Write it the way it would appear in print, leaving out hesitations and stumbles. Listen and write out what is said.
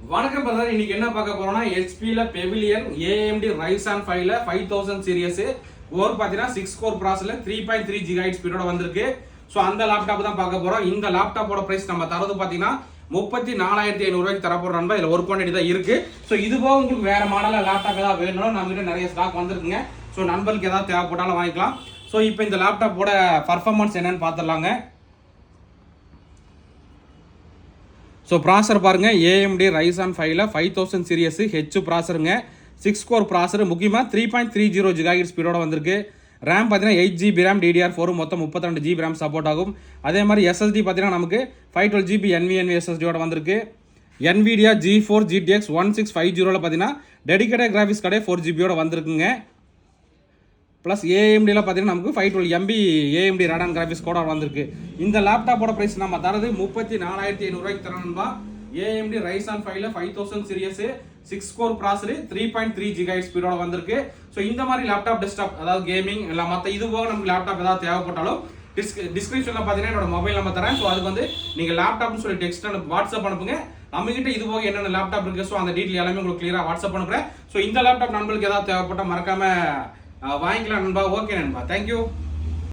வணக்கம் பிரதர். இன்னைக்கு என்ன பார்க்க போறோம்னா ஹெச்பில பெவிலியன் AMD RYZEN 5ல 5000 சீரிஸ் கோர் பாத்தீங்கன்னா 6 கோர் ப்ராசஸர்ல 3.3 GHz ஸ்பீடோட வந்திருக்கு. சோ அந்த லேப்டாப் தான் பார்க்க போறோம். இந்த லேப்டாப்போட பிரைஸ் நம்ம தரது பாத்தீங்கன்னா 34,500 ரூபாய்க்கு தர போறோம் நண்பா. இதுல ஒர்க் குவாண்டிட்டி தான் இருக்கு. சோ இது போக உங்களுக்கு வேற மாடல்ல லேப்டாப் ஏதாவது வேணும்னா நம்ம கிட்ட நிறைய ஸ்டாக் வந்திருக்குங்க. சோ நண்பர்களுக்கு ஏதாவது தேவைப்பட்டாலும் வாங்கிக்கலாம். சோ இப்போ இந்த லேப்டாப்போட பர்ஃபார்மன்ஸ் என்னன்னு பார்த்துடலாங்க. ஸோ ப்ராசர் பாருங்கள், AMD RYZEN 5ல 5000 சீரியஸ் ஹெச் ப்ராசருங்க, 6 கோர் ப்ராசர், முக்கியமாக 3.30 GHz ஸ்பீடோட வந்திருக்கு. ரேம் பார்த்தீங்கன்னா 8 GB RAM DDR4 மொத்தம் 32 GB RAM சப்போர்ட் ஆகும். அதே மாதிரி SSD பார்த்தீங்கன்னா நமக்கு 512 GB Nvme SSDயோட வந்திருக்கு. NVIDIA GeFore GTX 1650ல பார்த்தீங்கன்னா டெடிகேட்டட் கிராஃபிக்ஸ் கடை 4 GBயோட வந்திருக்குங்க. ப்ளஸ் AMDல பார்த்தீங்கன்னா நமக்கு 512 MB AMD ரேடான் கிராஃபிக்ஸ் கூட வந்திருக்கு. இந்த லேப்டாப்போட ப்ரைஸ் நம்ம தரது 34,500 ரூபாய்க்கு தரணும்பா. AMD RYZEN 5ல 5000 சீரிஸ் 6 கோர் ப்ராசர் 3.3 GHz ஸ்பீடோட வந்திருக்கு. ஸோ இந்த மாதிரி லேப்டாப் டெஸ்க்டாப் அதாவது கேமிங் இல்லை மற்ற இது போக நமக்கு லேப்டாப் ஏதாவது தேவைப்பட்டாலும் டிஸ்கிரிப்ஷனில் பார்த்தீங்கன்னா என்னோட மொபைல் நம்பர் தரேன். ஸோ அதுக்கு வந்து நீங்கள் லேப்டாப்னு சொல்லி டெக்ஸ்ட் வாட்ஸ்அப் அனுப்புங்க. நம்மகிட்ட இது போக என்னென்ன லேப்டாப் இருக்குது, ஸோ அந்த டீட்டெயில் எல்லாமே உங்களுக்கு கிளியராக வாட்ஸ்அப் அனுப்புகிறேன். ஸோ இந்த லேப்டாப் நண்பர்களுக்கு ஏதாவது தேவைப்பட்டால் மறக்காம வாங்கிக்கலாம் நண்பா. ஓகே நண்பா, தேங்க்யூ.